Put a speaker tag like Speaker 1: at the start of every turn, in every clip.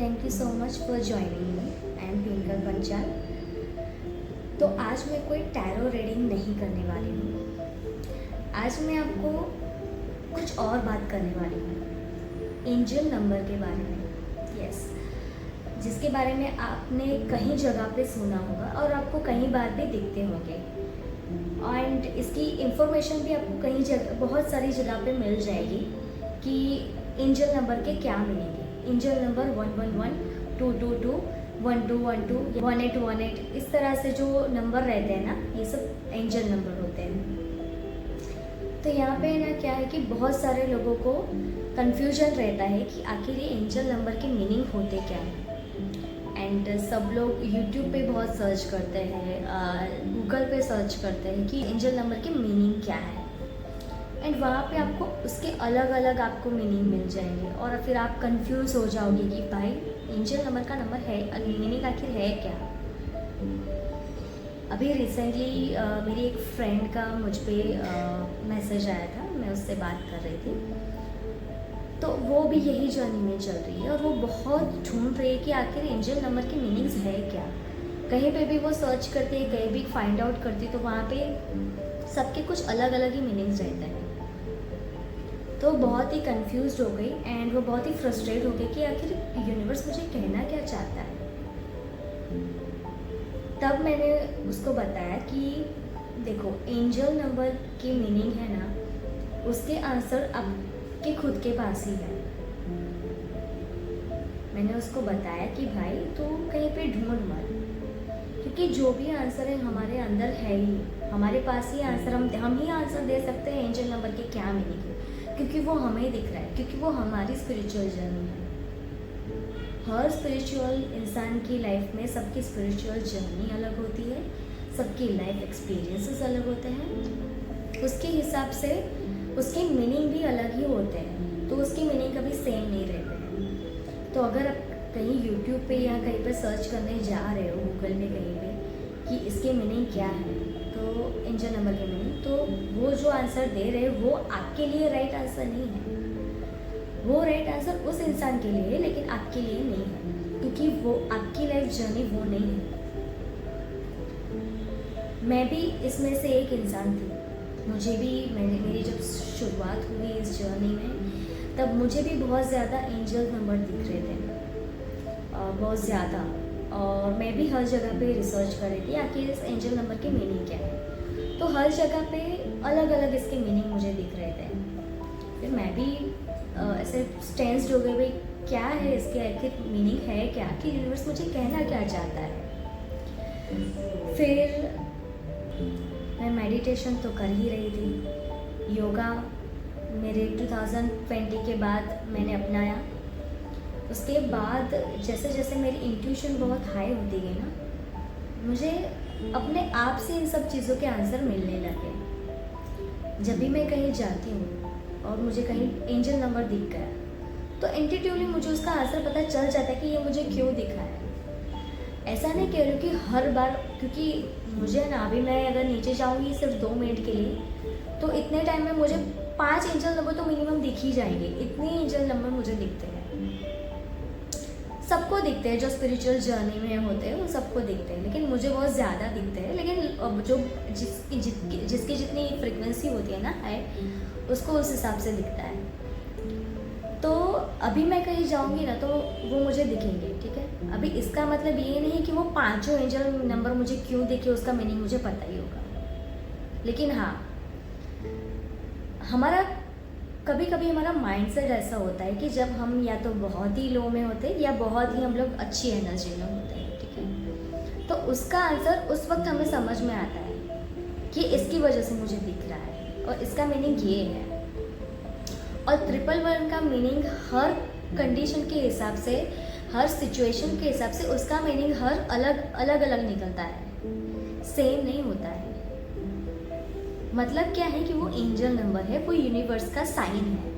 Speaker 1: Thank you so much for joining me. I am Twinkle Panchal. तो आज मैं कोई टैरो रीडिंग नहीं करने वाली हूँ। आज मैं आपको कुछ और बात करने वाली हूँ, एंजल नंबर के बारे में। यस, जिसके बारे में आपने कहीं जगह पे सुना होगा और आपको कहीं बार भी दिखते होंगे। एंड इसकी इंफॉर्मेशन भी आपको कहीं जगह, बहुत सारी जगह पे मिल जाएगी कि एंजल नंबर के क्या मीनिंग है। एंजल नंबर 111, 222, 1212, 1818, इस तरह से जो नंबर रहते हैं ना, ये सब एंजल नंबर होते हैं। तो यहाँ पे ना क्या है कि बहुत सारे लोगों को कंफ्यूजन रहता है कि आखिर ये एंजल नंबर के मीनिंग होते क्या हैं। एंड सब लोग यूट्यूब पे बहुत सर्च करते हैं, गूगल पे सर्च करते हैं कि एंजल नंबर के मीनिंग क्या है। एंड वहाँ पे आपको उसके अलग अलग आपको मीनिंग मिल जाएंगे और फिर आप कंफ्यूज हो जाओगे कि भाई एंजल नंबर का नंबर है, मीनिंग आखिर है क्या। अभी रिसेंटली मेरी एक फ्रेंड का मुझ पे मैसेज आया था, मैं उससे बात कर रही थी। तो वो भी यही जर्नी में चल रही है और वो बहुत ढूंढ रही है कि आखिर एंजल नंबर के मीनिंग्स है क्या। कहीं पे भी वो सर्च करती है, कहीं भी फाइंड आउट करती है, तो वहाँ पे सबके कुछ अलग अलग ही मीनिंग्स रहते हैं। तो बहुत ही कंफ्यूज हो गई एंड वो बहुत ही फ्रस्ट्रेट हो गई कि आखिर यूनिवर्स मुझे कहना क्या चाहता है। तब मैंने उसको बताया कि देखो, एंजल नंबर की मीनिंग है ना, उसके आंसर आपके खुद के पास ही है। मैंने उसको बताया कि भाई तू कहीं पे ढूंढ मत, क्योंकि जो भी आंसर है हमारे अंदर है ही, हमारे पास ही आंसर, हम ही आंसर दे सकते हैं एंजल नंबर के क्या मीनिंग है, क्योंकि वो हमें दिख रहा है, क्योंकि वो हमारी स्पिरिचुअल जर्नी है। हर स्पिरिचुअल इंसान की लाइफ में सबकी स्पिरिचुअल जर्नी अलग होती है, सबकी लाइफ एक्सपीरियंसेस अलग होते हैं, उसके हिसाब से उसके मीनिंग भी अलग ही होते हैं। तो उसकी मीनिंग कभी सेम नहीं रहते हैं। तो अगर आप कहीं यूट्यूब पे या कहीं पे सर्च करने जा रहे हो, गूगल में कहीं पे, कि इसके मीनिंग क्या है, तो एंजल नंबर के मीनिंग, तो वो जो आंसर दे रहे हैं वो आपके लिए राइट आंसर नहीं है। वो राइट आंसर उस इंसान के लिए है, लेकिन आपके लिए नहीं है, क्योंकि वो आपकी लाइफ जर्नी वो नहीं है। मैं भी इसमें से एक इंसान थी। मुझे भी मेरी जब शुरुआत हुई इस जर्नी में, तब मुझे भी बहुत ज़्यादा एंजल नंबर दिख रहे थे, बहुत ज़्यादा। और मैं भी हर जगह पे रिसर्च कर रही थी आखिर इस एंजल नंबर की मीनिंग क्या है। तो हर जगह पे अलग अलग इसके मीनिंग मुझे दिख रहे थे। फिर मैं भी ऐसे टेंस्ड हो गई, भाई क्या है इसके आखिर मीनिंग है क्या, कि यूनिवर्स मुझे कहना क्या चाहता है। फिर मैं मेडिटेशन तो कर ही रही थी, योगा मेरे 2020 के बाद मैंने अपनाया। उसके बाद जैसे जैसे मेरी इंट्यूशन बहुत हाई होती गई ना, मुझे अपने आप से इन सब चीज़ों के आंसर मिलने लगे। जब भी मैं कहीं जाती हूँ और मुझे कहीं एंजल नंबर दिख गया, तो इंट्यूटिवली मुझे उसका आंसर पता चल जाता है कि ये मुझे क्यों दिखा है। ऐसा नहीं कह रही हूँ कि हर बार, क्योंकि मुझे ना, अभी मैं अगर नीचे जाऊँगी सिर्फ 2 मिनट के लिए, तो इतने टाइम में मुझे 5 एंजल नंबर तो मिनिमम दिख ही जाएंगे। इतने एंजल नंबर मुझे दिखते हैं, सबको दिखते हैं, जो स्पिरिचुअल जर्नी में होते हैं वो सबको दिखते हैं, लेकिन मुझे बहुत ज़्यादा दिखते हैं। लेकिन अब जो जिसकी जितनी फ्रिक्वेंसी होती है ना हाई, उसको उस हिसाब से दिखता है। तो अभी मैं कहीं जाऊंगी ना, तो वो मुझे दिखेंगे, ठीक है। अभी इसका मतलब ये नहीं कि वो 5 एंजल नंबर मुझे क्यों दिखे, उसका मीनिंग मुझे पता ही होगा। लेकिन हाँ, हमारा कभी कभी हमारा माइंडसेट ऐसा होता है कि जब हम या तो बहुत ही लो में होते हैं या बहुत ही हम लोग अच्छी एनर्जी में होते हैं, ठीक है। तो उसका आंसर उस वक्त हमें समझ में आता है कि इसकी वजह से मुझे दिख रहा है और इसका मीनिंग ये है। और 111 का मीनिंग हर कंडीशन के हिसाब से, हर सिचुएशन के हिसाब से उसका मीनिंग हर अलग अलग निकलता है, सेम नहीं होता है। मतलब क्या है कि वो एंजल नंबर है, वो यूनिवर्स का साइन है,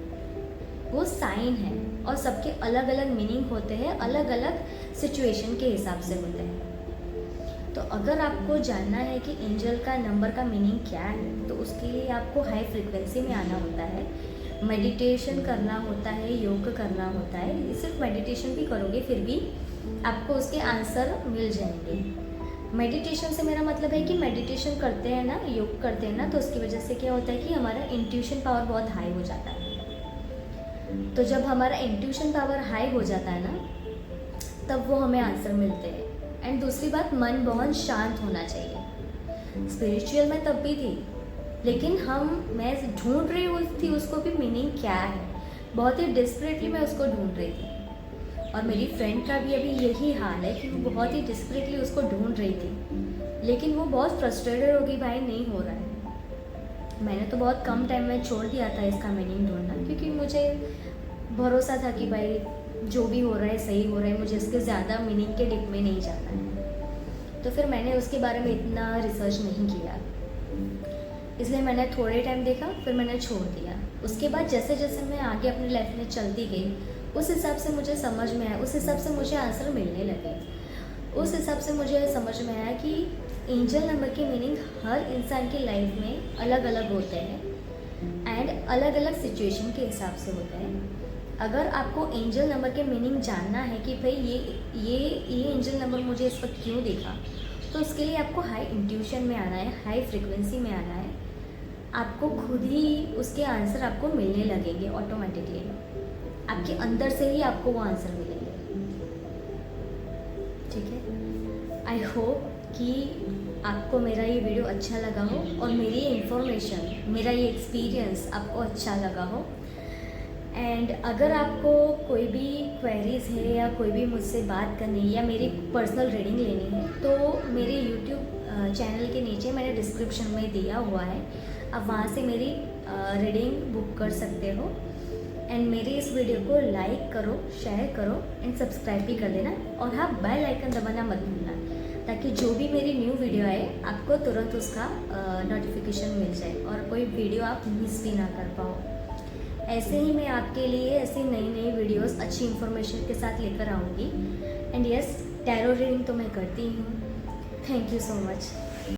Speaker 1: वो साइन है, और सबके अलग अलग मीनिंग होते हैं, अलग अलग सिचुएशन के हिसाब से होते हैं। तो अगर आपको जानना है कि एंजल का नंबर का मीनिंग क्या है, तो उसके लिए आपको हाई फ्रिक्वेंसी में आना होता है। मेडिटेशन करना होता है, योग करना होता है। सिर्फ मेडिटेशन भी करोगे फिर भी आपको उसके आंसर मिल जाएंगे। मेडिटेशन से मेरा मतलब है कि मेडिटेशन करते हैं ना, योग करते हैं ना, तो उसकी वजह से क्या होता है कि हमारा इंट्यूशन पावर बहुत हाई हो जाता है। तो जब हमारा इंट्यूशन पावर हाई हो जाता है ना, तब वो हमें आंसर मिलते हैं। एंड दूसरी बात, मन बहुत शांत होना चाहिए। स्पिरिचुअल में तब भी थी, लेकिन मैं ढूंढ रही हुई थी उसको भी मीनिंग क्या है, बहुत ही डिस्परेटली मैं उसको ढूंढ रही थी। और मेरी फ्रेंड का भी अभी यही हाल है कि वो बहुत ही डिस्परेटली उसको ढूंढ रही थी, लेकिन वो बहुत फ्रस्ट्रेटेड होगी, भाई नहीं हो रहा है। मैंने तो बहुत कम टाइम में छोड़ दिया था इसका मीनिंग ढूंढना, क्योंकि मुझे भरोसा था कि भाई जो भी हो रहा है सही हो रहा है, मुझे इसके ज़्यादा मीनिंग के डिप में नहीं जाना है। तो फिर मैंने उसके बारे में इतना रिसर्च नहीं किया, इसलिए मैंने थोड़े टाइम देखा, फिर मैंने छोड़ दिया। उसके बाद जैसे जैसे मैं आगे अपनी लाइफ में चलती गई, उस हिसाब से मुझे समझ में आया, उस हिसाब से मुझे आंसर मिलने लगे। उस हिसाब से मुझे समझ में आया कि एंजल नंबर की मीनिंग हर इंसान की लाइफ में अलग अलग होते हैं एंड अलग अलग सिचुएशन के हिसाब से होते हैं। अगर आपको एंजल नंबर के मीनिंग जानना है कि भाई ये एंजल नंबर मुझे इस वक्त क्यों दिखा, तो उसके लिए आपको हाई इंट्यूशन में आना है, हाई फ्रिक्वेंसी में आना है। आपको खुद ही उसके आंसर आपको मिलने लगेंगे ऑटोमेटिकली, आपके अंदर से ही आपको वो आंसर मिलेंगे। ठीक है, आई होप कि आपको मेरा ये वीडियो अच्छा लगा हो और मेरी इन्फॉर्मेशन, मेरा ये एक्सपीरियंस आपको अच्छा लगा हो। एंड अगर आपको कोई भी क्वेरीज है या कोई भी मुझसे बात करनी है या मेरी पर्सनल रीडिंग लेनी है, तो मेरे यूट्यूब चैनल के नीचे मैंने डिस्क्रिप्शन में दिया हुआ है, आप वहाँ से मेरी रीडिंग बुक कर सकते हो। एंड मेरे इस वीडियो को लाइक करो, शेयर करो एंड सब्सक्राइब भी कर देना। और हाँ, बेल आइकन दबाना मत भूलना, ताकि जो भी मेरी न्यू वीडियो आए आपको तुरंत उसका नोटिफिकेशन मिल जाए और कोई वीडियो आप मिस भी ना कर पाओ। ऐसे ही मैं आपके लिए ऐसी नई नई वीडियोस अच्छी इन्फॉर्मेशन के साथ लेकर आऊँगी। एंड यस, टैरो रीडिंग तो मैं करती हूँ। Thank you so much.